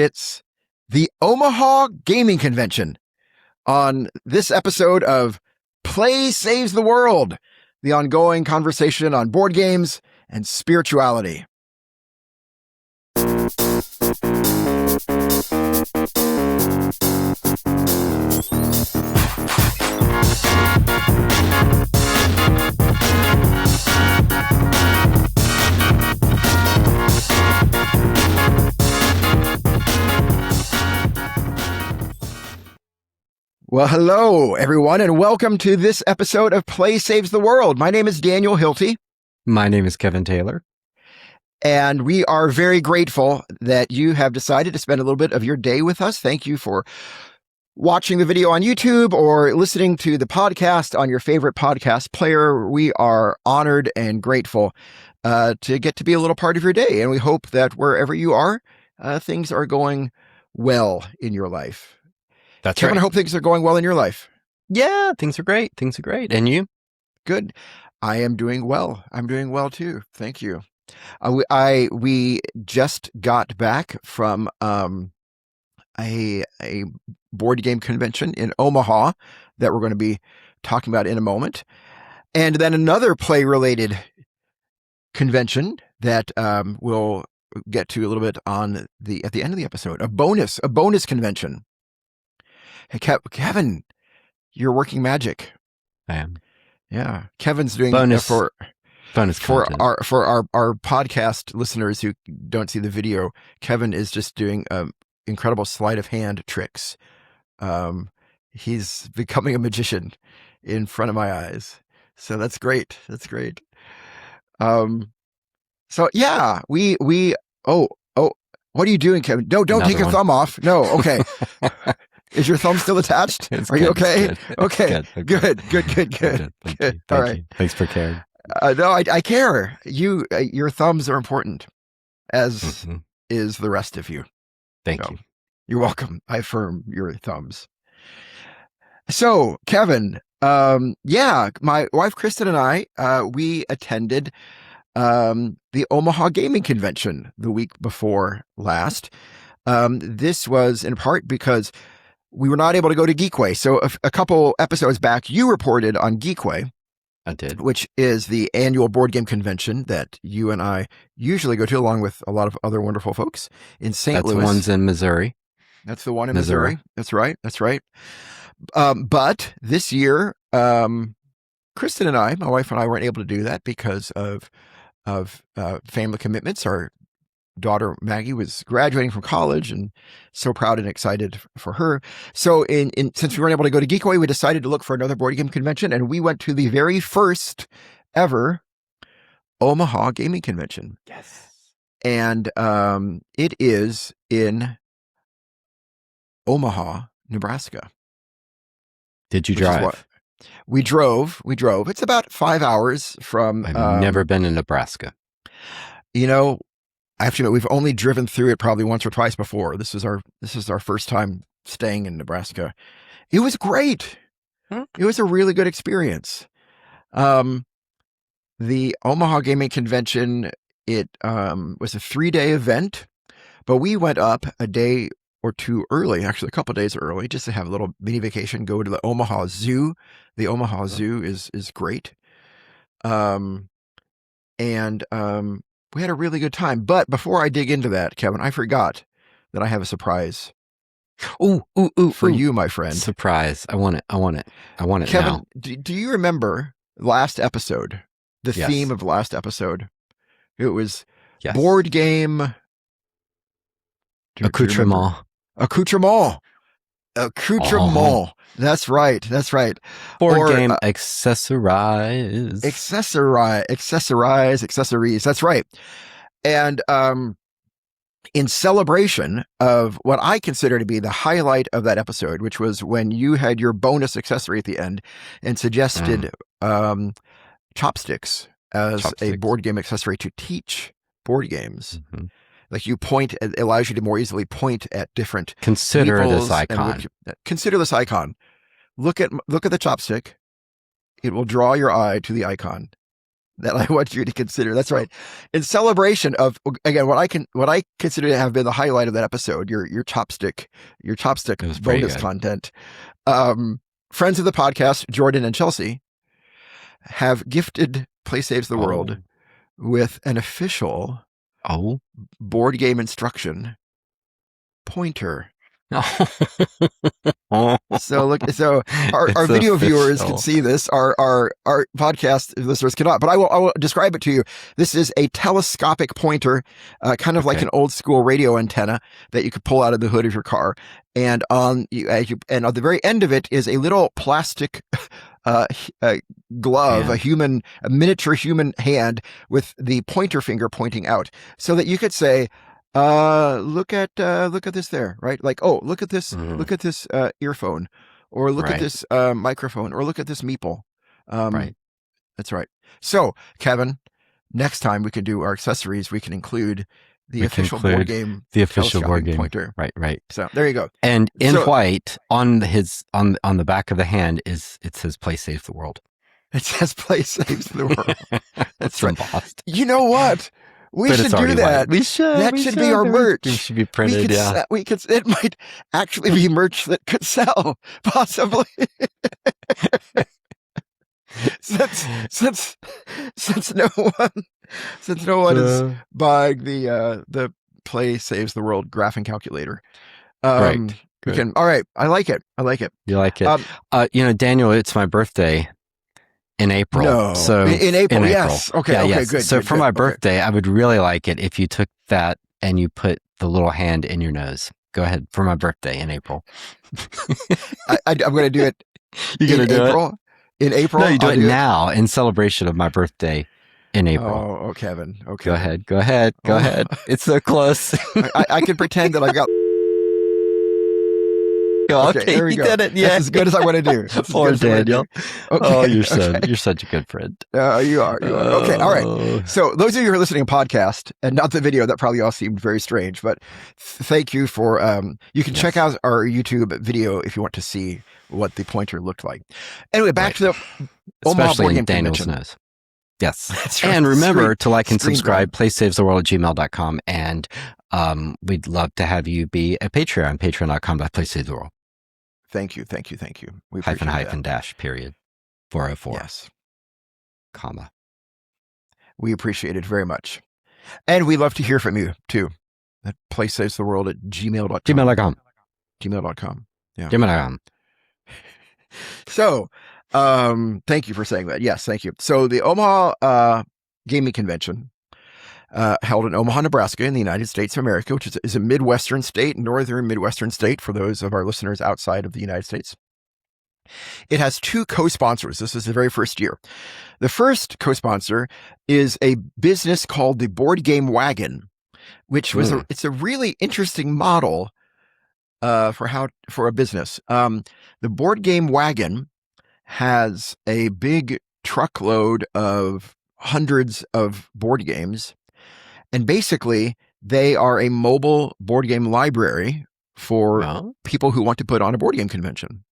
It's the Omaha Gaming Convention. On this episode of Play Saves the World, the ongoing conversation on board games and spirituality. Well, hello, everyone, and welcome to this episode of Play Saves the World. My name is Daniel Hilty. My name is Kevin Taylor. And we are very grateful that you have decided to spend a little bit of your day with us. Thank you for watching the video on YouTube or listening to the podcast on your favorite podcast player. We are honored and grateful to get to be a little part of your day. And we hope that wherever you are, things are going well in your life. That's Kevin, right. I hope things are going well in your life. Yeah, things are great. Things are great. And you? Good. I am doing well. I'm doing well too. Thank you. We just got back from a board game convention in Omaha that we're going to be talking about in a moment, and then another play-related convention that we'll get to a little bit at the end of the episode. A bonus convention. Hey, Kevin, you're working magic. I am. Yeah, Kevin's doing bonus for content. our podcast listeners who don't see the video. Kevin is just doing incredible sleight of hand tricks. He's becoming a magician in front of my eyes. So that's great. That's great. So yeah, we what are you doing, Kevin? No, don't take your thumb off. No, okay. Is your thumb still attached? Are you okay? Okay. Good. All right. Thanks for caring. No, I care. Your thumbs are important, as is the rest of you. Thank you. You're welcome. I affirm your thumbs. So, Kevin, my wife Kristen and I, we attended the Omaha Gaming Convention the week before last. This was in part because we were not able to go to Geekway. So a couple episodes back, you reported on Geekway. I did. Which is the annual board game convention that you and I usually go to, along with a lot of other wonderful folks in St. Louis. That's the ones in Missouri. That's the one in Missouri. That's right. But this year, Kristen and I, my wife and I, weren't able to do that because of family commitments. Our daughter Maggie was graduating from college, and so proud and excited for her. So since we weren't able to go to Geekway, we decided to look for another board game convention, and we went to the very first ever Omaha Gaming Convention. Yes. And it is in Omaha, Nebraska. Did you drive? We drove. It's about 5 hours from... I've never been in Nebraska. You know, I have to admit, we've only driven through it probably once or twice before. This is our first time staying in Nebraska. It was great. It was a really good experience. The Omaha Gaming Convention, it was a 3-day event, but we went up a day or two early, actually a couple of days early, just to have a little mini vacation, go to the Omaha Zoo. The Omaha Zoo is great. We had a really good time. But before I dig into that, Kevin, I forgot that I have a surprise. For you, my friend. Surprise. I want it. Kevin, now. Do you remember last episode? The theme of last episode? It was board game... Accoutrement. That's right. Board game accessories. Accessories. That's right. And in celebration of what I consider to be the highlight of that episode, which was when you had your bonus accessory at the end and suggested chopsticks as a board game accessory to teach board games. Mm-hmm. Like it allows you to more easily point at different. Consider this icon. Consider this icon. Look at the chopstick. It will draw your eye to the icon. that I want you to consider. That's right. In celebration of, again, what I consider to have been the highlight of that episode, your chopstick bonus content. Friends of the podcast, Jordan and Chelsea, have gifted Play Saves the World with an official board game instruction pointer. So our video viewers can see this. Our podcast listeners cannot, but I will describe it to you. This is a telescopic pointer, kind of like an old school radio antenna that you could pull out of the hood of your car. And on the very end of it is a little plastic glove, a miniature human hand with the pointer finger pointing out, so that you could say, look at this there, right? Like, oh, look at this earphone, or look at this microphone, or look at this meeple. Right. That's right. So, Kevin, next time we can do our accessories, we can include the official board game pointer. Right. So there you go. And in white on the back of the hand it says "Play Saves the World." It says "Play Saves the World." That's embossed. You know what? We should do that. White. We should. That should be our merch. It should be printed. It might actually be merch that could sell, possibly. since no one is buying the Play Saves the World graphing calculator. Right. We can. All right. I like it. You like it? Daniel, it's my birthday in April. No. So in April. Yes. Okay. Yes. Good. So for my birthday, I would really like it if you took that and you put the little hand in your nose. Go ahead for my birthday in April. I'm going to do it. You're going to do April? It? In April? No, you do it now in celebration of my birthday in April. Oh, Kevin. Okay. Go ahead. It's so close. I can pretend that I've got. Okay, there we you go. did it. Yeah. That's as good as I want to do. Poor Daniel. You're such a good friend. You are. Okay. All right. So those of you who are listening to podcast and not the video, that probably all seemed very strange, but thank you for, you can check out our YouTube video if you want to see what the pointer looked like. Anyway, back to the Omaha Board Game Daniel's Convention. nose. Yes. That's right. And remember to like and subscribe, playsavetheworld@gmail.com. And we'd love to have you be a Patreon, patreon.com/playsavetheworld. Thank you. We appreciate hyphen dash period 404. Yes. Comma. We appreciate it very much. And we love to hear from you too. At playsavetheworld@gmail.com. Gmail.com. Yeah. Gmail.com. So, thank you for saying that. Yes, thank you. So the Omaha Gaming Convention held in Omaha, Nebraska in the United States of America, which is a Midwestern state, northern Midwestern state for those of our listeners outside of the United States. It has two co-sponsors. This is the very first year. The first co-sponsor is a business called the Board Game Wagon, which was it's a really interesting model for a business. The Board Game Wagon has a big truckload of hundreds of board games. And basically, they are a mobile board game library for people who want to put on a board game convention.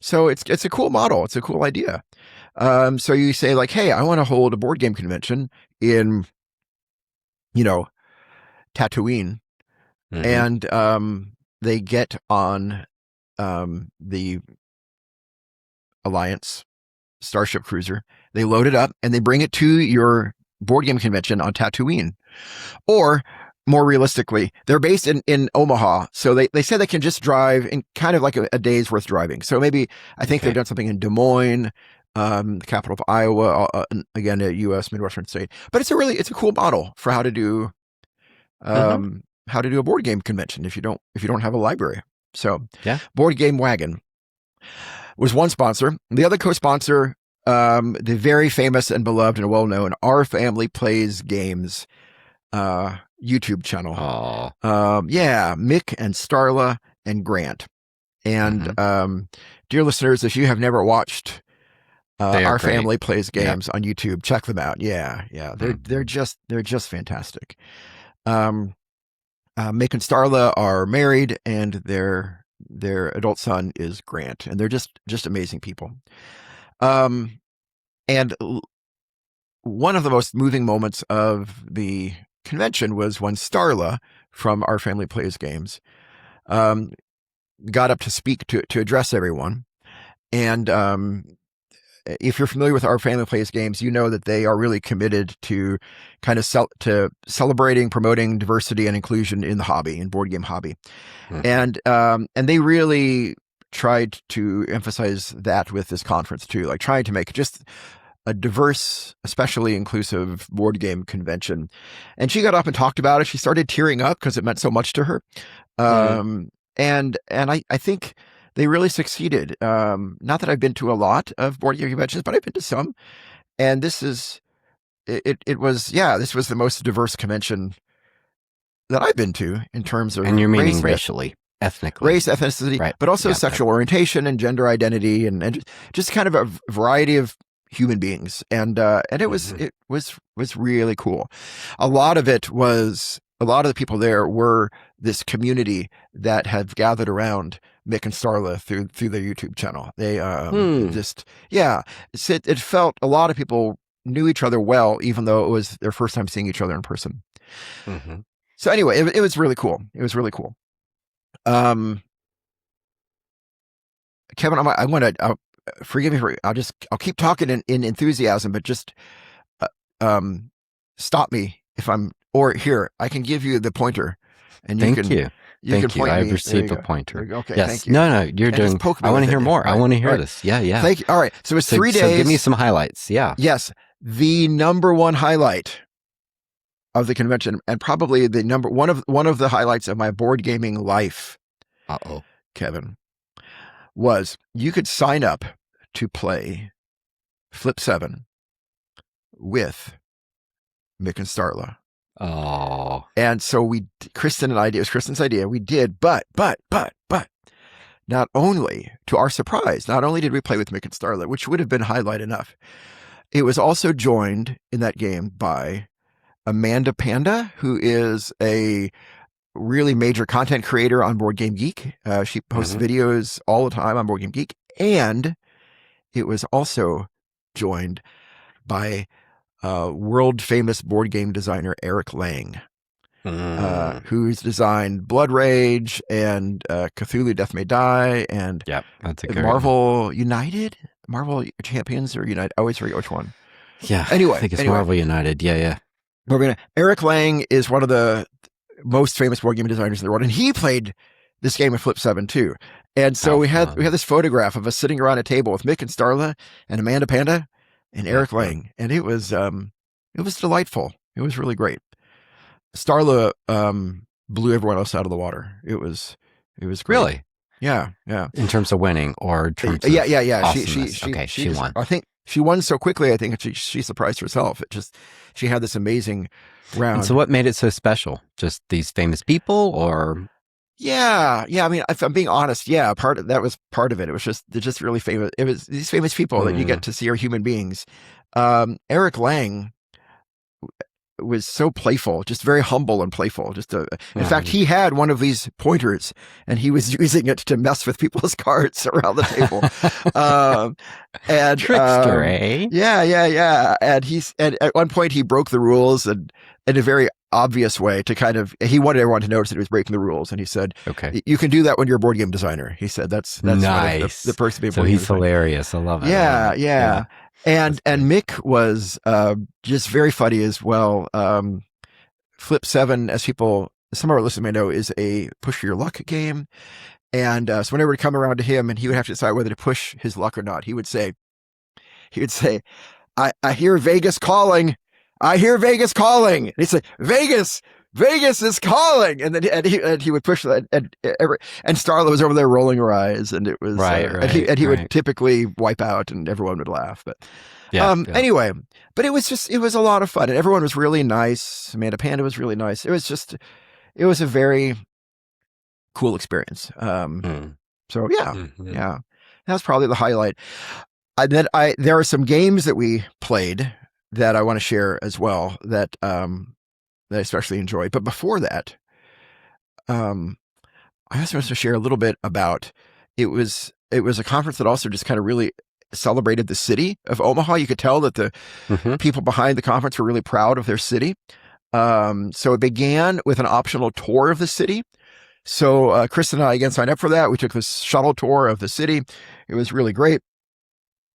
So it's a cool model. It's a cool idea. So you say like, hey, I want to hold a board game convention in, Tatooine. And they get on the Alliance Starship Cruiser. They load it up and they bring it to your board game convention on Tatooine. Or more realistically, they're based in Omaha. So they say they can just drive in kind of like a day's worth driving. So maybe I think they've done something in Des Moines, the capital of Iowa, again, a U.S. Midwestern state. But it's a cool model for how to do a board game convention if you don't have a library. So Board Game Wagon was one sponsor. The other co-sponsor, the very famous and beloved and well-known Our Family Plays Games YouTube channel. Mick and Starla and Grant. And dear listeners, if you have never watched Our Family Plays Games on YouTube, check them out. They're just fantastic. Mick and Starla are married, and their adult son is Grant, and they're just amazing people. And one of the most moving moments of the convention was when Starla from Our Family Plays Games um, got up to speak to address everyone. And if you're familiar with Our Family Plays Games, you know that they are really committed to kind of celebrating, promoting diversity and inclusion in the hobby, in board game hobby. And they really tried to emphasize that with this conference too, like trying to make just a diverse, especially inclusive board game convention. And she got up and talked about it. She started tearing up because it meant so much to her. And I think they really succeeded. Not that I've been to a lot of board game conventions, but I've been to some. And this was the most diverse convention that I've been to in terms of and you're meaning racially, ethnically, race, ethnicity, right. but also sexual orientation and gender identity, and just kind of a variety of human beings. And it was really cool. A lot of the people there were this community that have gathered around Mick and Starla through their YouTube channel. They it felt a lot of people knew each other well, even though it was their first time seeing each other in person. So anyway, it was really cool. It was really cool. Kevin, I want to forgive me I'll keep talking in enthusiasm, but just stop me if I'm, or here, I can give you the pointer and Thank you. Thank you. I've received a pointer. Okay. Yes. Thank you. No, you're doing. I want to hear more. Right. I want to hear this. Yeah. Thank you. All right. So it's 3 days. So give me some highlights. Yeah. Yes. The number one highlight of the convention, and probably the one of the highlights of my board gaming life, Kevin, was you could sign up to play Flip 7 with Mick and Starla. Oh. And so Kristen and I, it was Kristen's idea. We did, but not only, to our surprise, not only did we play with Mick and Starla, which would have been highlight enough, it was also joined in that game by Amanda Panda, who is a really major content creator on Board Game Geek. She posts videos all the time on Board Game Geek. And it was also joined by world famous board game designer Eric Lang, who's designed Blood Rage and Cthulhu Death May Die and that's a good Marvel United, Marvel Champions or United. I always forget which one. Yeah. Anyway, I think it's Marvel United. Yeah. Eric Lang is one of the most famous board game designers in the world, and he played this game of Flip 7 too. And so we had this photograph of us sitting around a table with Mick and Starla and Amanda Panda and Eric Lang, and it was delightful. It was really great. Starla blew everyone else out of the water. It was great. Really? Yeah. In terms of winning, or in terms of she won. I think she won so quickly. I think she surprised herself. She had this amazing round. And so, what made it so special? Just these famous people, or? Yeah. I mean, if I'm being honest, that was part of it. It was just really famous. It was these famous people that you get to see are human beings. Eric Lang was so playful, just very humble and playful. In fact, he had one of these pointers and he was using it to mess with people's cards around the table. And trickster, eh? Yeah. And at one point he broke the rules, and in a very obvious way he wanted everyone to notice that he was breaking the rules. And he said, "Okay, you can do that when you're a board game designer." He said, "That's nice. The perks of being a so board game he's designer." Hilarious. I love it. Yeah. And Mick was just very funny as well. Flip 7, as some of our listeners may know, is a push your luck game. And so whenever it would come around to him and he would have to decide whether to push his luck or not, he would say, I hear Vegas calling. I hear Vegas calling. And he'd say, Vegas is calling. And then he would push that. And Starla was over there rolling her eyes, and it was right. And he would typically wipe out, and everyone would laugh. But anyway, but it was a lot of fun, and everyone was really nice. Amanda Panda was really nice. It was a very cool experience. So that was probably the highlight. There are some games that we played that I want to share as well that I especially enjoyed. But before that, I also want to share a little bit about it was a conference that also just kind of really celebrated the city of Omaha. You could tell that the Mm-hmm. people behind the conference were really proud of their city. So it began with an optional tour of the city. So Chris and I again signed up for that. We took this shuttle tour of the city. It was really great.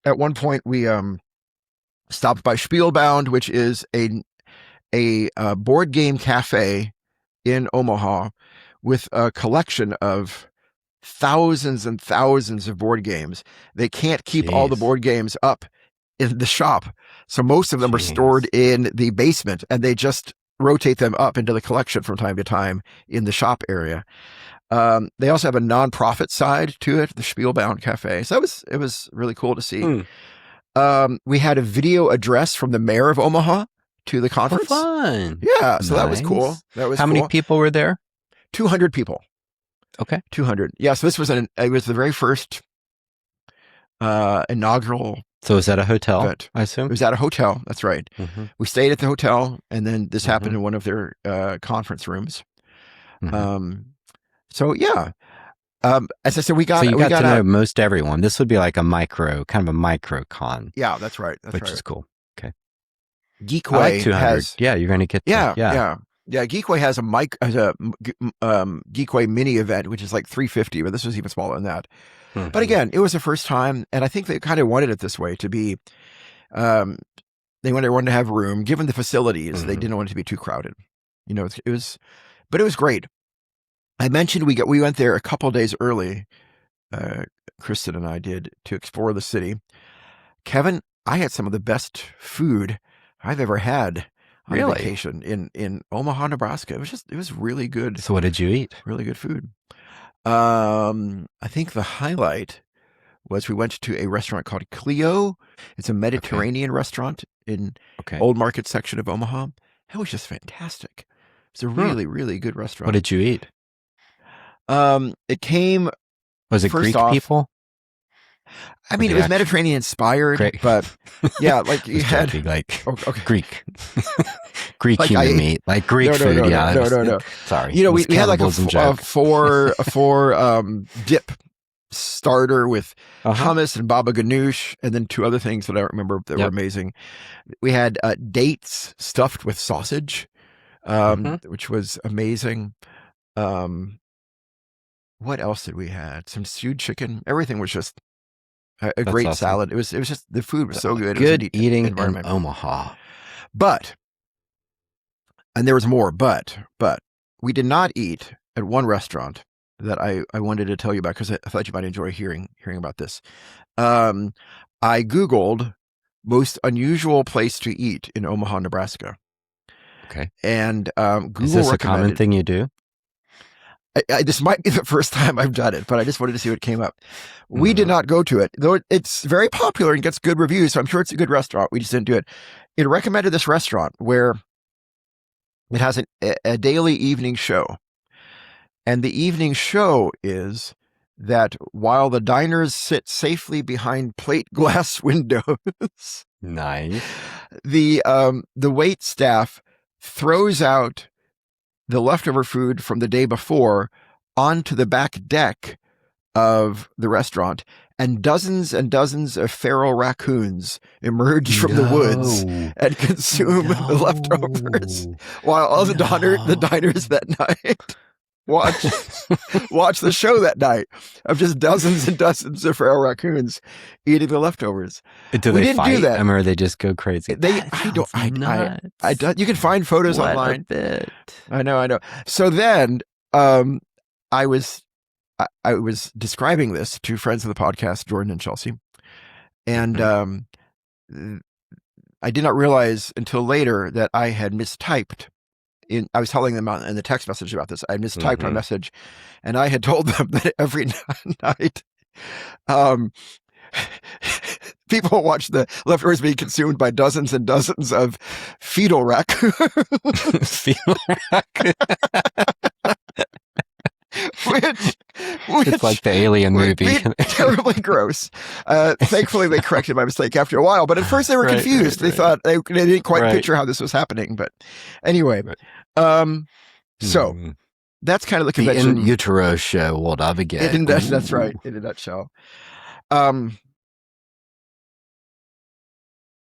At one point, we stopped by Spielbound, which is a board game cafe in Omaha with a collection of thousands and thousands of board games. They can't keep all the board games up in the shop, so most of them are stored in the basement, and they just rotate them up into the collection from time to time in the shop area. They also have a nonprofit side to it, the Spielbound Cafe. So it was really cool to see. We had a video address from the mayor of Omaha to the conference. Oh, fun. Yeah, so that was cool. That was How many people were there? 200 people. Okay. 200. Yeah, so this was it was the very first inaugural. So was that a hotel, event. I assume? It was at a hotel. That's right. Mm-hmm. We stayed at the hotel, and then this happened in one of their conference rooms. Mm-hmm. So yeah, as I said, we got to know most everyone. This would be like kind of a micro con. Yeah, that's right. Which is cool. Okay. Geekway has. Yeah, you're going to get. Yeah. Geekway has a Geekway mini event, which is like 350, but this was even smaller than that. Mm-hmm. But again, it was the first time, and I think they kind of wanted it this way to be. They wanted everyone to have room, given the facilities. Mm-hmm. They didn't want it to be too crowded. You know, it was great. I mentioned we went there a couple of days early. Kristen and I did, to explore the city. Kevin, I had some of the best food I've ever had on a vacation in Omaha, Nebraska. It was really good. So what did you eat? Really good food. I think the highlight was we went to a restaurant called Clio. It's a Mediterranean restaurant in Old Market section of Omaha. It was just fantastic. It's a really, really good restaurant. What did you eat? It came. Was it Greek people? I mean, it was Mediterranean inspired, but yeah, like you had Greek, Greek like human meat, like Greek food. No. Sorry, you know, we had like a four dip starter with hummus and baba ganoush, and then two other things that I don't remember that were amazing. We had dates stuffed with sausage, which was amazing. What else did we have? Some stewed chicken. Everything was just a great salad. It was just, the food was so good. Good eating in Omaha. And there was more, but we did not eat at one restaurant that I wanted to tell you about because I thought you might enjoy hearing about this. I Googled most unusual place to eat in Omaha, Nebraska. Okay. And Google is this a common thing you do? This might be the first time I've done it, but I just wanted to see what came up. We did not go to it, though it's very popular and gets good reviews, so I'm sure it's a good restaurant. We just didn't do it. It recommended this restaurant where it has a daily evening show. And the evening show is that while the diners sit safely behind plate glass windows, nice, the wait staff throws out the leftover food from the day before onto the back deck of the restaurant, and dozens of feral raccoons emerge from the woods and consume the leftovers, while all the diners that night watch the show that night of just dozens and dozens of feral raccoons eating the leftovers. Do they fight them, or they just go crazy? You can find photos online. I know. So then, I was describing this to friends of the podcast, Jordan and Chelsea, and I did not realize until later that I had mistyped. I was telling them in the text message about this. I mistyped my message, and I had told them that every night, people watch the leftovers being consumed by dozens and dozens of fetal raccoons. Which it's like the Alien movie. Terribly gross. Thankfully, they corrected my mistake after a while. But at first, they were confused. They thought they didn't quite picture how this was happening. But anyway, so that's kind of the convention. The in utero show will not begin. That's right. In a nutshell.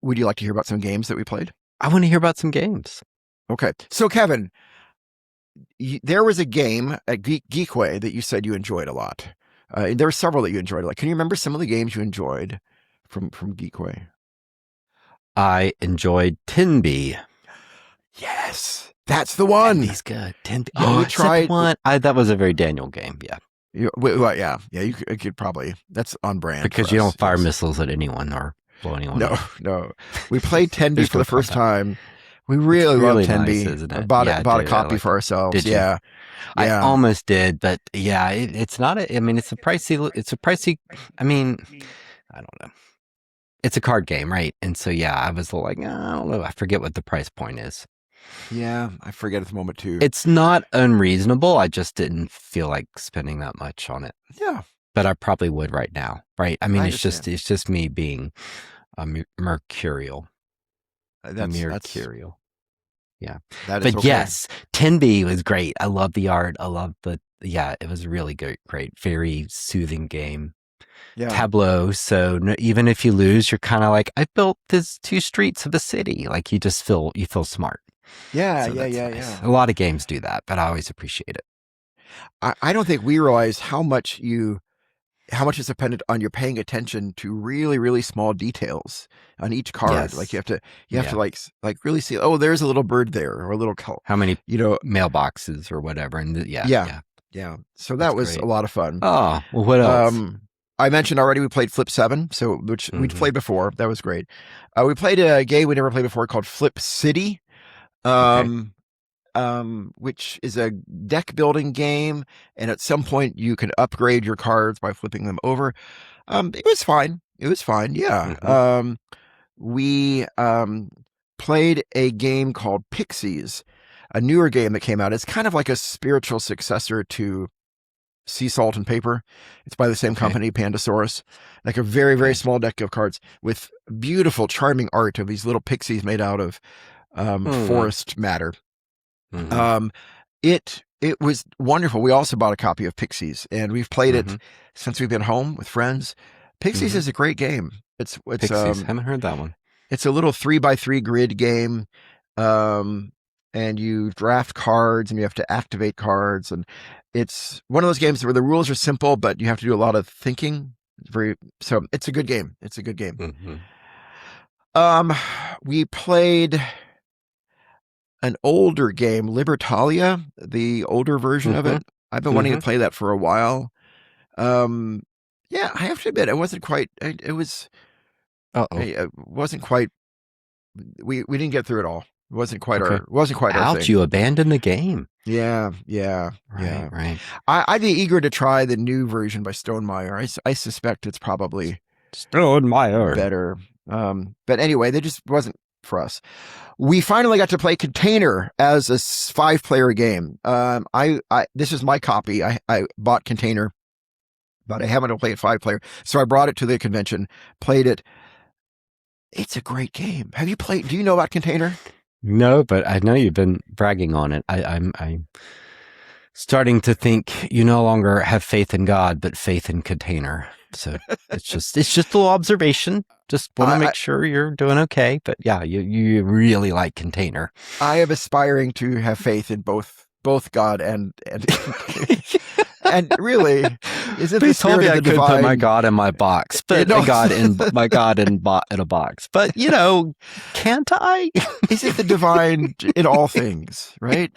would you like to hear about some games that we played? I want to hear about some games. Okay. So, Kevin, there was a game at Geekway that you said you enjoyed a lot. There were several that you enjoyed. Like, can you remember some of the games you enjoyed from Geekway? I enjoyed Tinby. Yes, that's the one. Tinby's good. Tinby. Yeah, Oh, we tried. one. That was a very Daniel game. Yeah. Well, yeah. You could probably. That's on brand because for you us, don't fire yes. missiles at anyone or blow anyone No, up. no. We played Tenby There's for no the first combat. time. We really really loved Tenby. nice, isn't it? Bought Yeah, a dude, copy for ourselves. Did you? Yeah, I yeah. almost did, but yeah, it's not a. I mean, it's a pricey. It's a pricey. I mean, I don't know. It's a card game, right? And so yeah, I was like, I don't know. I forget what the price point is. Yeah, I forget at the moment too. It's not unreasonable. I just didn't feel like spending that much on it. Yeah, but I probably would right now, right? I mean, I it's just me being mercurial. Mercurial. Yeah. That is but okay. yes, Tenby was great. I love the art. I love yeah, it was really great. Very soothing game. Yeah. Tableau. So even if you lose, you're kind of like, I built this 2 streets of a city. Like you feel smart. Yeah, so yeah. A lot of games do that, but I always appreciate it. I don't think we realize how much it's dependent on you paying attention to really, really small details on each card. Yes. Like you have to like really see, oh, there's a little bird there or a little how many mailboxes or whatever. And yeah. So that was great. A lot of fun. Oh, well, what else? I mentioned already we played Flip 7, which we'd played before. That was great. We played a game we never played before called Flip City. Which is a deck building game, and at some point you can upgrade your cards by flipping them over. It was fine. Yeah. We played a game called Pixies, a newer game that came out. It's kind of like a spiritual successor to Sea Salt and Paper. It's by the same company, Pandasaurus. Like a very, very small deck of cards with beautiful, charming art of these little pixies made out of forest matter. It was wonderful. We also bought a copy of Pixies, and we've played it since we've been home with friends. Pixies is a great game. It's Pixies. Haven't heard that one. It's a little 3x3 grid game, and you draft cards and you have to activate cards, and it's one of those games where the rules are simple, but you have to do a lot of thinking. It's a good game. We played an older game, Libertalia, the older version of it. I've been wanting to play that for a while. Yeah, I have to admit, it wasn't quite. It wasn't quite. We didn't get through it all. It wasn't quite our thing. You abandoned the game. Yeah. Right. I'd be eager to try the new version by Stonemeyer. I suspect it's probably Stonemeyer better. But anyway, they just wasn't for us. We finally got to play Container as a 5-player game. This is my copy. I bought Container, but I haven't played 5-player. So I brought it to the convention, played it. It's a great game. Have you played? Do you know about Container? No, but I know you've been bragging on it. I'm starting to think you no longer have faith in God, but faith in Container. So it's just a little observation. Just want to make sure you're doing okay. But yeah, you really like Container. I am aspiring to have faith in both God and and really, is it the told me spirit I of the could divine? put my God in my box, but God in my God in a box. But can't I? Is it the divine in all things, right?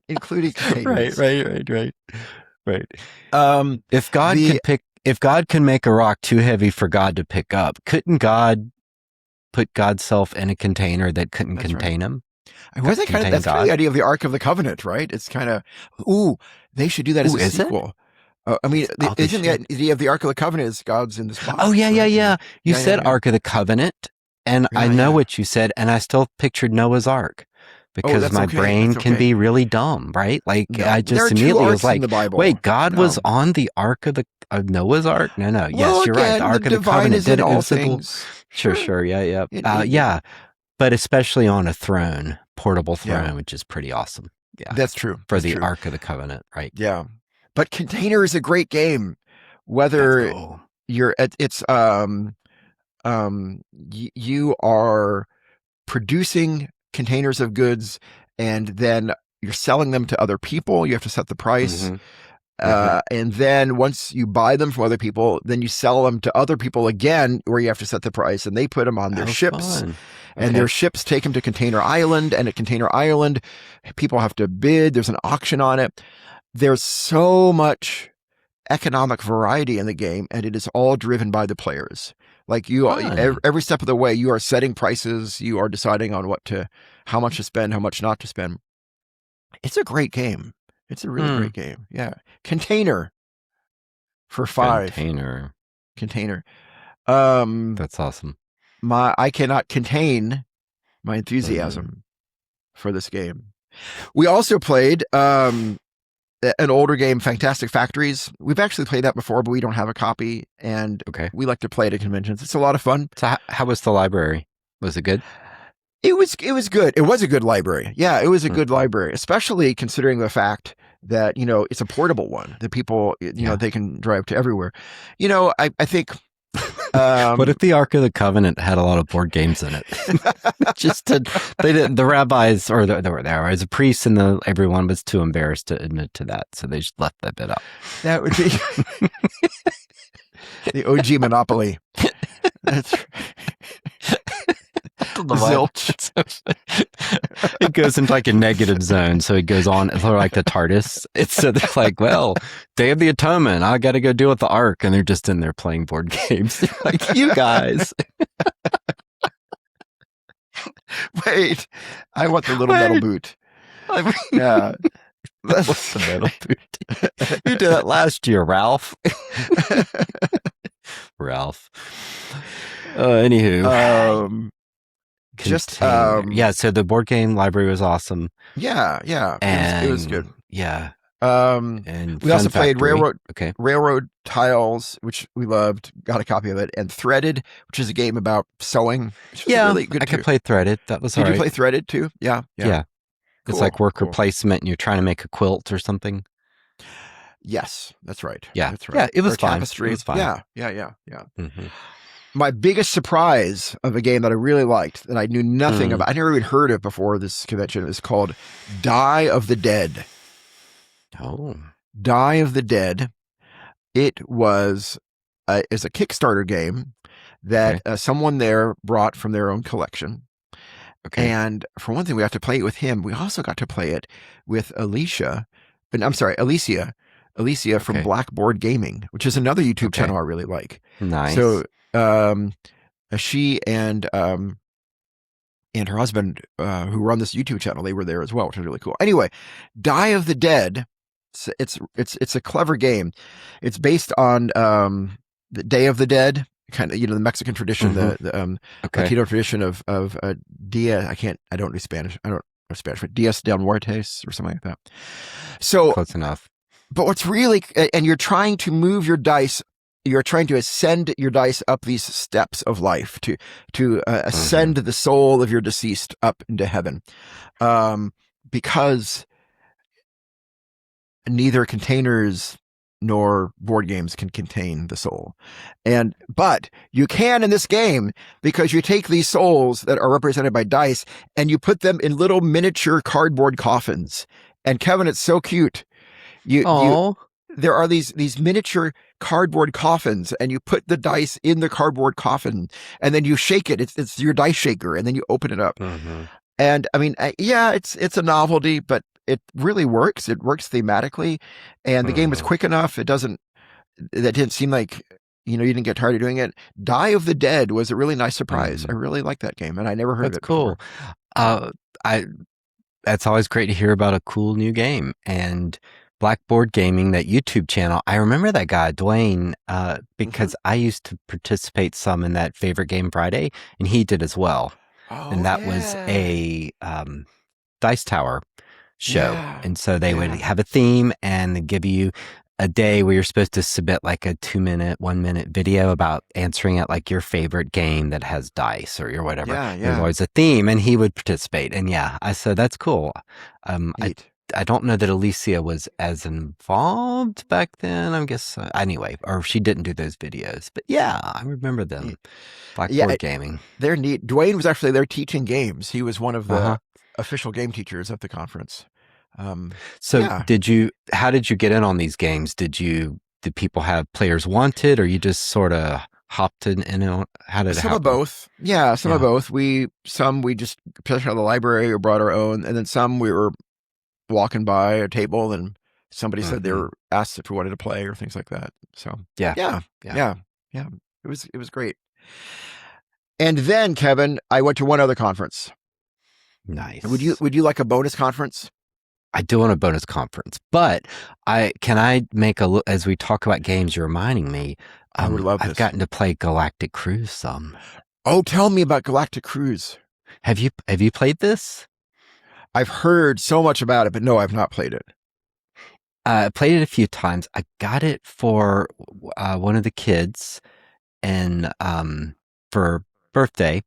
Including containers. Right. If God can make a rock too heavy for God to pick up, couldn't God put God's self in a container that couldn't contain him? That's kind of the idea of the Ark of the Covenant, right? It's kind of, they should do that as a sequel. I mean, isn't the idea of the Ark of the Covenant is God's in this box? Oh, yeah. You said Ark of the Covenant, and I know what you said, and I still pictured Noah's Ark. Because my brain can be really dumb, right? Like I just immediately was like, "Wait, God was on the Ark of Noah's Ark?" No. Yes, you're right. The Ark of the Covenant did all things. Sure. Yeah. Yeah, but especially on a throne, portable throne, which is pretty awesome. Yeah, that's true for the Ark of the Covenant, right? Yeah, but Container is a great game. Whether you're at it's you are producing containers of goods, and then you're selling them to other people. You have to set the price. And then once you buy them from other people, then you sell them to other people again, where you have to set the price, and they put them on their ships. Fun. And their ships take them to Container Island, and at Container Island, people have to bid. There's an auction on it. There's so much economic variety in the game, and it is all driven by the players. Like every step of the way, you are setting prices. You are deciding on how much to spend, how much not to spend. It's a great game. It's a really great game. Yeah. Container for 5. Container. That's awesome. I cannot contain my enthusiasm for this game. We also played an older game, Fantastic Factories. We've actually played that before, but we don't have a copy, and we like to play it at conventions. It's a lot of fun. So how was the library? Was it good? It was good. It was a good library. Yeah, it was a good library, especially considering the fact that, it's a portable one that people, they can drive to everywhere. I think... what if the Ark of the Covenant had a lot of board games in it? The rabbis, or there was a priest, and everyone was too embarrassed to admit to that, so they just left that bit out. That would be the OG Monopoly. That's right. Zilch. It goes into like a negative zone, so it goes on. It's sort of like the TARDIS. So they're like, well, Day of the Atonement, I got to go deal with the Ark, and they're just in there playing board games. They're like, you guys. Wait, I want the little metal boot. Yeah. What's the metal boot? You did that last year, Ralph. Ralph. Anywho. So the board game library was awesome. Yeah. And it was good. Yeah. And we also played Railroad Tiles, which we loved. Got a copy of it, and Threaded, which is a game about sewing. Which was really good. I could play Threaded. That was Did you play Threaded too? Yeah. Cool, it's like worker placement, and you're trying to make a quilt or something. Yes, that's right. Yeah, that's right. Yeah, it was fun. Tapestry. It was fun. Yeah. My biggest surprise of a game that I really liked, that I knew nothing about, I never even heard of before this convention, is called Die of the Dead. Oh. Die of the Dead. It is a Kickstarter game that someone there brought from their own collection. Okay. And for one thing, we have to play it with him. We also got to play it with Alicia from Blackboard Gaming, which is another YouTube channel I really like. Nice. So she and her husband, who run this YouTube channel, they were there as well, which is really cool. Anyway, Die of the Dead. It's a clever game. It's based on the Day of the Dead, kind of, the Mexican tradition, the Latino tradition of Dia. I don't do Spanish. I don't know Spanish, but Dias de Muertes or something like that. So close enough. But what's really, and you're trying to move your dice. You're trying to ascend your dice up these steps of life to ascend the soul of your deceased up into heaven, because neither containers nor board games can contain the soul. But you can in this game, because you take these souls that are represented by dice and you put them in little miniature cardboard coffins. And Kevin, it's so cute. There are these miniature cardboard coffins, and you put the dice in the cardboard coffin, and then you shake it. It's your dice shaker, and then you open it up. And I mean, it's a novelty, but it really works. It works thematically, and the game was quick enough. That didn't seem like, you didn't get tired of doing it. Die of the Dead was a really nice surprise. I really like that game, and I never heard of it before. That's always great to hear about a cool new game. And Blackboard Gaming, that YouTube channel, I remember that guy, Dwayne, because I used to participate some in that Favorite Game Friday, and he did as well. And that was a Dice Tower show. And so they would have a theme, and they give you a day where you're supposed to submit like a 1-minute video about answering it, like your favorite game that has dice or your whatever. There's always a theme, and he would participate. And I said, that's cool. I don't know that Alicia was as involved back then. I guess anyway, or she didn't do those videos. But yeah, I remember them. Blackboard gaming. They're neat. Dwayne was actually there teaching games. He was one of the official game teachers at the conference. How did you get in on these games? Did people have players wanted, or you just sort of hopped in? How did it happen? Some of both. Yeah, some of both. We just picked out of the library or brought our own, and then some we were walking by a table and somebody said they were asked if we wanted to play or things like that. So yeah. It was great. And then, Kevin, I went to one other conference. Nice. Would you like a bonus conference? I do want a bonus conference, but can I make as we talk about games, you're reminding me. I would love this. I've gotten to play Galactic Cruise some. Oh, tell me about Galactic Cruise. Have you played this? I've heard so much about it, but no, I've not played it. I played it a few times. I got it for one of the kids and for birthday.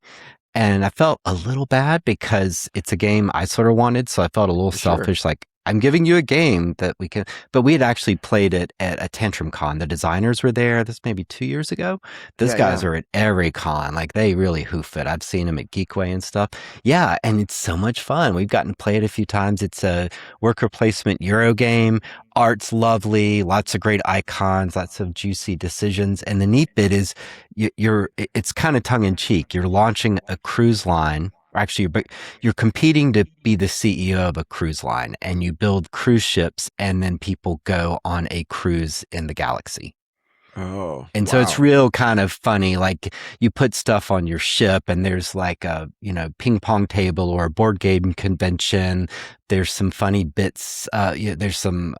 And I felt a little bad because it's a game I sort of wanted. So I felt a little selfish, like I'm giving you a game that we can, but we had actually played it at a Tantrum Con. The designers were there. This maybe 2 years ago. Those guys are at every con. Like they really hoof it. I've seen them at Geekway and stuff. Yeah. And it's so much fun. We've gotten to play it a few times. It's a worker placement Euro game. Art's lovely. Lots of great icons, lots of juicy decisions. And the neat bit is it's kind of tongue in cheek. You're launching a cruise line. Actually, you're competing to be the CEO of a cruise line, and you build cruise ships, and then people go on a cruise in the galaxy. Oh, and so it's real kind of funny. Like you put stuff on your ship, and there's like a ping pong table or a board game convention. There's some funny bits. There's some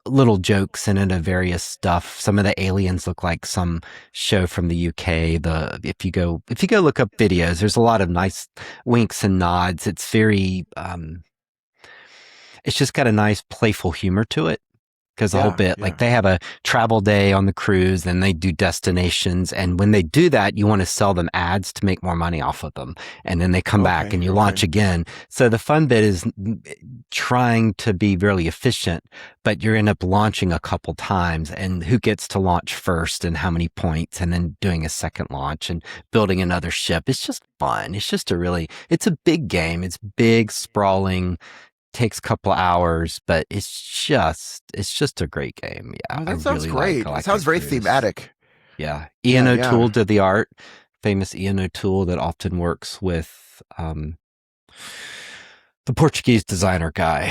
little jokes in it of various stuff. Some of the aliens look like some show from the UK. If you go look up videos, there's a lot of nice winks and nods. It's very it's just got a nice playful humor to it. Because the whole bit, like they have a travel day on the cruise and they do destinations. And when they do that, you want to sell them ads to make more money off of them. And then they come back and you launch again. So the fun bit is trying to be really efficient, but you end up launching a couple times and who gets to launch first and how many points, and then doing a second launch and building another ship. It's just fun. It's just it's a big game. It's big, sprawling. Takes a couple of hours, but it's just a great game. Yeah, that sounds really great. It sounds very thematic. Yeah, Ian O'Toole did the art. Famous Ian O'Toole that often works with the Portuguese designer guy,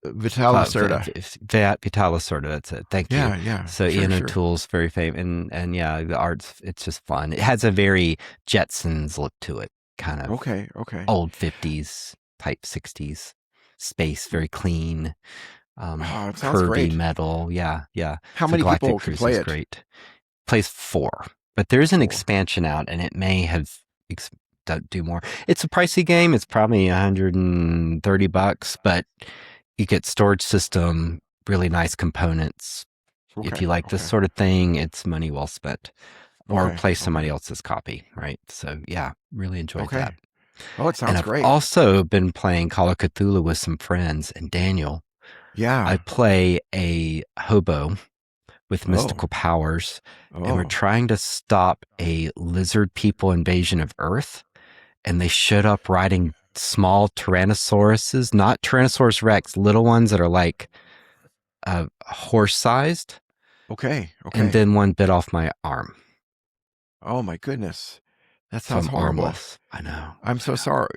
Vital Lacerda. Vital Lacerda. That's it. Thank you. Yeah. So Ian O'Toole's very famous, and the art's it's just fun. It has a very Jetsons look to it, kind of. Okay. Old 50s. Type 60s space, very clean, curvy great. Metal. Yeah. How many people can play it? Great. Plays 4, but there's an expansion out, and it may have do more. It's a pricey game. It's probably $130, but you get storage system, really nice components. If you like this sort of thing, it's money well spent. Or play somebody else's copy, right? So yeah, really enjoyed that. Oh, it sounds great. I've also been playing Call of Cthulhu with some friends, and Daniel. Yeah. I play a hobo with mystical powers, and we're trying to stop a lizard people invasion of Earth. And they showed up riding small Tyrannosauruses, not Tyrannosaurus Rex, little ones that are like horse-sized. Okay. And then one bit off my arm. Oh my goodness. That sounds horrible. Armless. I know. I'm so sorry.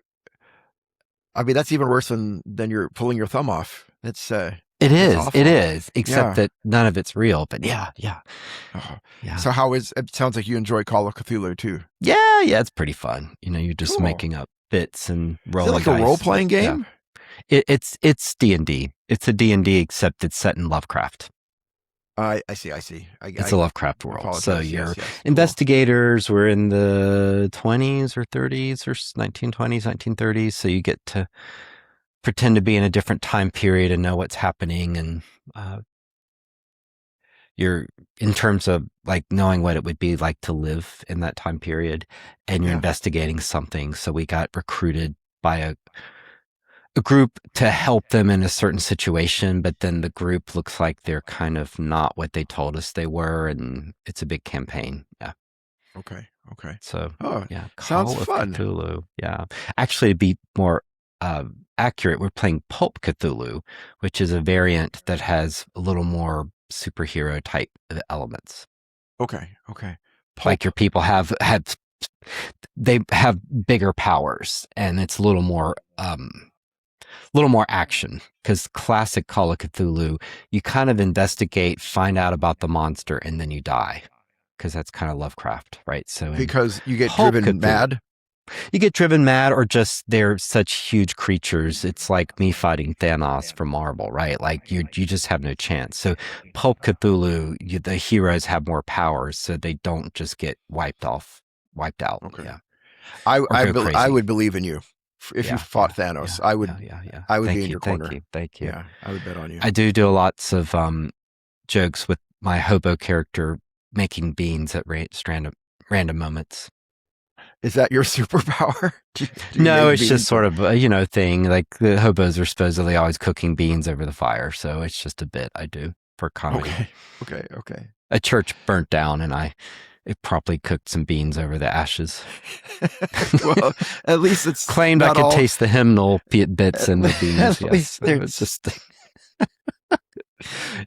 I mean, that's even worse than you're pulling your thumb off. It is, except that none of it's real, but yeah. So it sounds like you enjoy Call of Cthulhu too. Yeah, it's pretty fun. You're just making up bits and rolling dice. Is it like a role-playing game? Yeah. It's D&D. It's a D&D, except it's set in Lovecraft. I see. It's a Lovecraft world. So you're investigators. We're in the 20s or 30s or 1920s, 1930s. So you get to pretend to be in a different time period and know what's happening. And you're in terms of like knowing what it would be like to live in that time period, and you're investigating something. So we got recruited by a group to help them in a certain situation, but then the group looks like they're kind of not what they told us they were, and it's a big campaign. Yeah. Okay. So, yeah, sounds Call of fun. Cthulhu. Yeah. Actually, to be more accurate, we're playing Pulp Cthulhu, which is a variant that has a little more superhero type elements. Okay. Like your people they have bigger powers, and it's a little more action, because classic Call of Cthulhu, you kind of investigate, find out about the monster, and then you die, because that's kind of Lovecraft, right? So because you get driven mad. You get driven mad, or just they're such huge creatures. It's like me fighting Thanos from Marvel, right? Like you just have no chance. So Pulp Cthulhu, the heroes have more powers, so they don't just get wiped out. Okay. Yeah. I would believe in you if you fought Thanos. I would. Yeah. I would be in your corner. Thank you. Yeah, I would bet on you. I do lots of jokes with my hobo character making beans at random moments. Is that your superpower? No, it's just sort of a thing. Like the hobos are supposedly always cooking beans over the fire, so it's just a bit I do for comedy. Okay. A church burnt down, and it properly cooked some beans over the ashes. Well, at least it's claimed I could taste the hymnal bits in the beans. At least it's just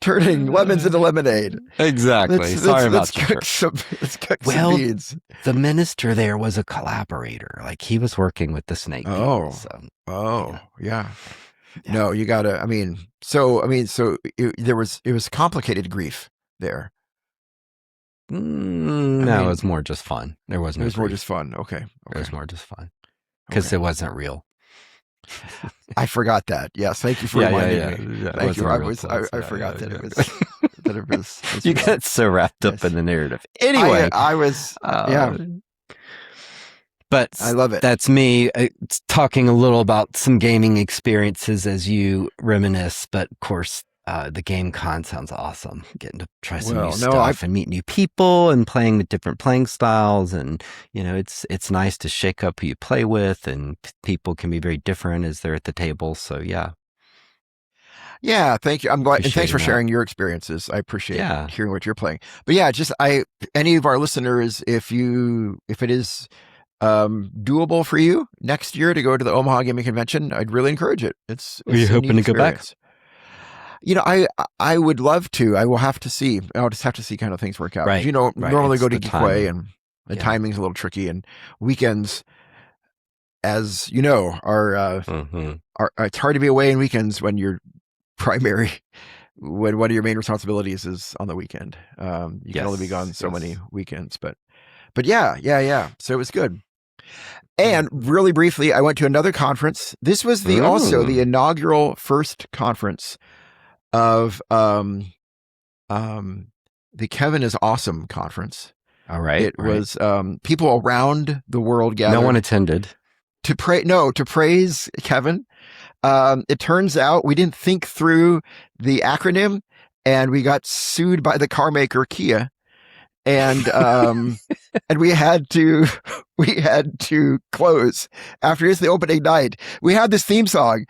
turning lemons into lemonade. Exactly. Sorry about you. Let's cook some beans. The minister there was a collaborator. Like he was working with the snake people. Yeah. No, you gotta. It was complicated grief there. No, it was more just fun. There wasn't. It was more just fun. Okay. It was more just fun because it wasn't real. I forgot that. Yes, thank you for reminding me. Yeah, thank you. I forgot that it was. That it was. You got so wrapped up in the narrative. Anyway, I was. But I love it. That's me talking a little about some gaming experiences as you reminisce. But of course, the game con sounds awesome. Getting to try some new stuff and meet new people and playing with different playing styles. And, it's nice to shake up who you play with, and people can be very different as they're at the table. So, yeah. Yeah, thank you. I'm glad. And thanks for sharing your experiences. I appreciate hearing what you're playing. But yeah, any of our listeners, if it is doable for you next year to go to the Omaha Gaming Convention, I'd really encourage it. Are you hoping to go back? I would love to. I will have to see. I'll just have to see kind of things work out. Right. Normally go to Geekway, and the timing's a little tricky, and weekends, as you know, are it's hard to be away in weekends when when one of your main responsibilities is on the weekend. You can only be gone so many weekends, but yeah. So it was good. And really briefly, I went to another conference. This was also the inaugural first conference of the Kevin is Awesome conference. All right. It was people around the world gathered. No one attended. To praise Kevin. It turns out we didn't think through the acronym, and we got sued by the car maker Kia. And and we had to close after the opening night. We had this theme song,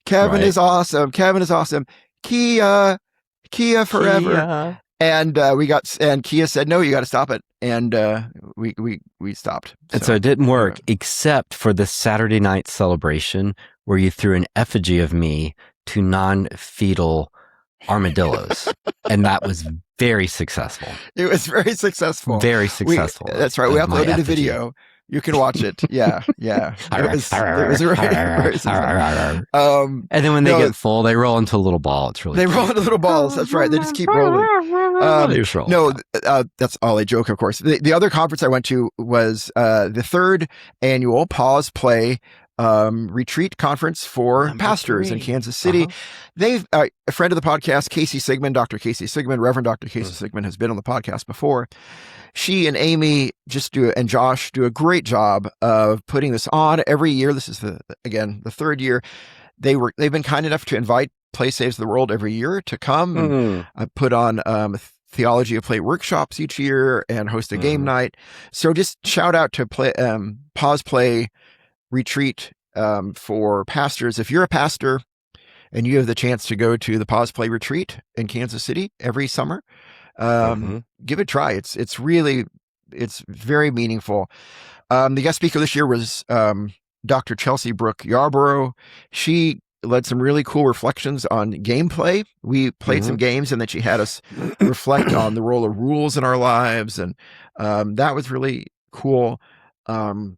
Kevin is awesome, Kevin is awesome, Kia forever. Kia. And Kia said, no, you got to stop it. And we stopped. And so it didn't work, except for the Saturday night celebration where you threw an effigy of me to non-fetal armadillos. And that was very successful. It was very successful. Very successful. That's right. We uploaded a video. You can watch it. Yeah. It was very successful. And then when they get full, they roll into a little ball. It's really They roll into little balls. That's right. They just keep rolling. That's all a joke, of course. The other conference I went to was the third annual Pause Play retreat conference for pastors in Kansas City. They've a friend of the podcast, Casey Sigmund, Dr. Casey Sigmund, Reverend Dr. Casey Sigmund, has been on the podcast before. She and Amy and Josh do a great job of putting this on every year. This is the third year. They've been kind enough to invite Play Saves the World every year to come. I put on Theology of Play workshops each year and host a game night. So just shout out to Pause Play retreat for pastors. If you're a pastor and you have the chance to go to the Pause Play Retreat in Kansas City every summer, give it a try. It's very meaningful. The guest speaker this year was Dr. Chelsea Brooke Yarborough. She led some really cool reflections on gameplay. We played some games, and then she had us reflect on the role of rules in our lives, and that was really cool. And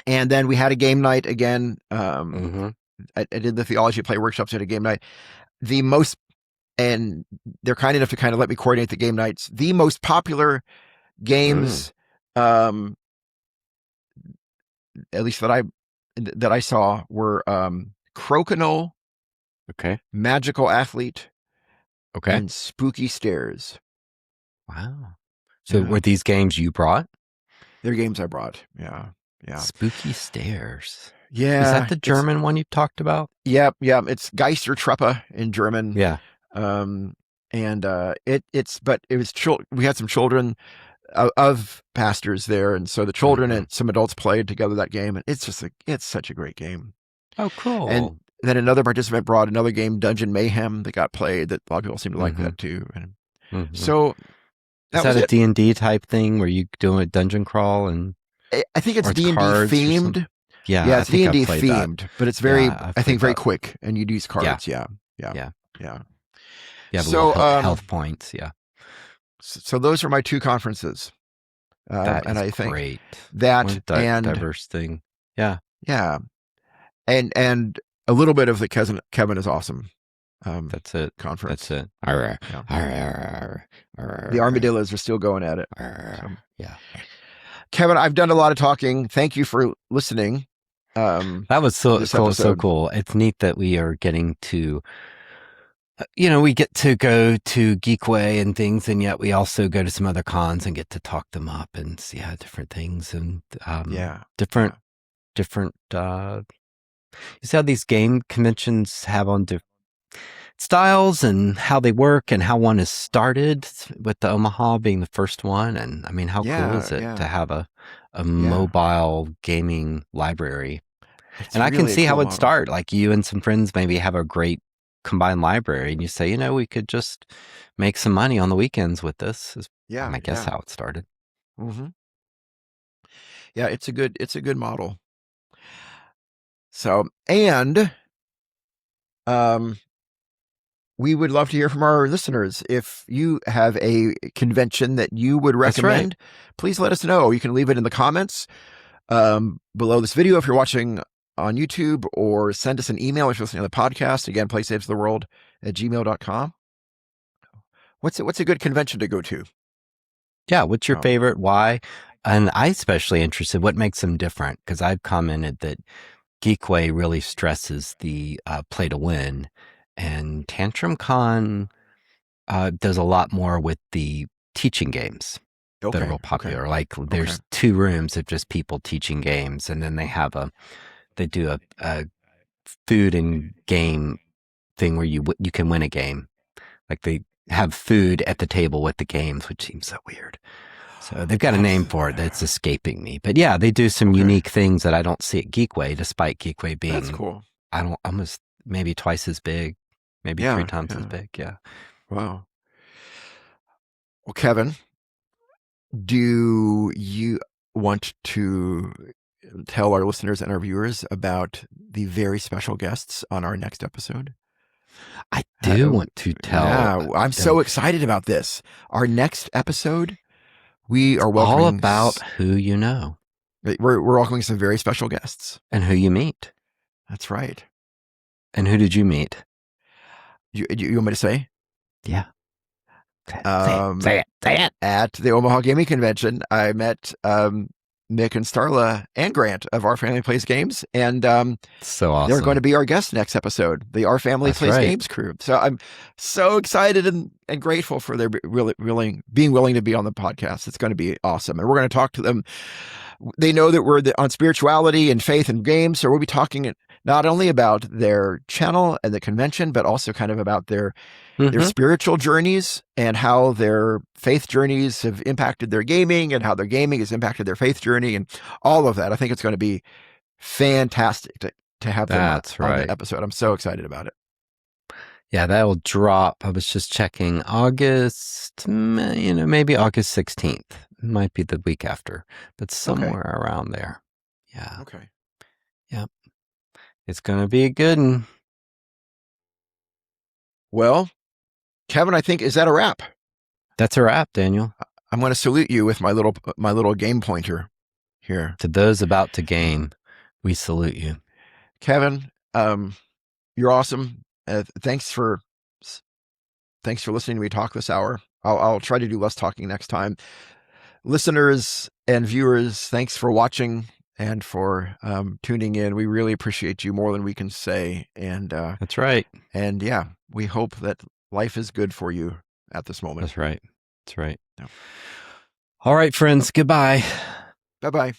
then we had a game night again. I did the theology play workshops at a game night. And they're kind enough to kind of let me coordinate the game nights. The most popular games, at least that I saw, were Crokinole, Magical Athlete, and Spooky Stairs. Wow. So were these games you brought? They're games I brought. Yeah. Spooky Stairs. Yeah. Is that the German one you talked about? Yeah. It's Geistertreppe in German. Yeah. And but it was we had some children of pastors there, and so the children and some adults played together that game, and it's such a great game. Oh, cool. And then another participant brought another game, Dungeon Mayhem, that got played, that a lot of people seem to like that too. And so is that a D&D type thing where you do a dungeon crawl? And I think it's D&D themed. Yeah, it's D&D themed, but it's very, I think, very that. quick, and you'd use cards. Yeah. So health points. Yeah. So those are my two conferences. And I think great. That and diverse thing. Yeah. And a little bit of the Kevin is awesome. That's it. Conference. That's it. The armadillos are still going at it. Yeah. Kevin, I've done a lot of talking. Thank you for listening. That was so cool. So cool. It's neat that we are getting to, we get to go to Geekway and things, and yet we also go to some other cons and get to talk them up and see different things and different. You see how these game conventions have on different styles and how they work and how one is started, with the Omaha being the first one. And I mean, how cool is it to have a mobile gaming library? And I can see how it'd start. Like, you and some friends maybe have a great combined library, and you say, we could just make some money on the weekends with this. I guess how it started. Yeah, it's a good model. So, and we would love to hear from our listeners. If you have a convention that you would recommend, please let us know. You can leave it in the comments below this video if you're watching on YouTube, or send us an email if you're listening to the podcast. Again, playsavestheworld@gmail.com. What's a good convention to go to? Yeah, what's your favorite? Why? And I'm especially interested what makes them different, because I've commented that Geekway really stresses the play to win, and Tantrum Con does a lot more with the teaching games that are real popular. Like, there's 2 rooms of just people teaching games, and then they do a food and game thing where you can win a game. Like, they have food at the table with the games, which seems so weird. So they've got a name for it that's escaping me. But yeah, they do some unique things that I don't see at Geekway, despite Geekway being almost maybe twice as big, maybe 3 times as big. Yeah. Wow. Well, Kevin, do you want to tell our listeners and our viewers about the very special guests on our next episode? I do want to tell. Yeah, I'm so excited about this. Our next episode, we are welcoming all about who you know. We're welcoming some very special guests. And who you meet. That's right. And who did you meet? You want me to say? Yeah. Say it. At the Omaha Gaming Convention, I met Nick and Starla and Grant of Our Family Plays Games, and so awesome. They're going to be our guests next episode, the Our Family Plays Games crew. So I'm so excited and grateful for their being willing to be on the podcast. It's going to be awesome, and we're going to talk to them. They know that we're on spirituality and faith and games, so we'll be talking not only about their channel and the convention, but also kind of about their spiritual journeys and how their faith journeys have impacted their gaming, and how their gaming has impacted their faith journey, and all of that. I think it's going to be fantastic to have them That's on right. the episode. I'm so excited about it. Yeah, that will drop. I was just checking August, maybe August 16th. Might be the week after, but somewhere around there. Yeah. Okay. Yep. It's going to be a good one. Well, Kevin, I think, is that a wrap? That's a wrap, Daniel. I'm going to salute you with my little game pointer here. To those about to game, we salute you. Kevin, you're awesome. Thanks for listening to me talk this hour. I'll try to do less talking next time. Listeners and viewers, thanks for watching and for tuning in. We really appreciate you more than we can say. And that's right. And yeah, we hope that life is good for you at this moment. That's right. That's right. Yeah. All right, friends. Goodbye. Bye-bye.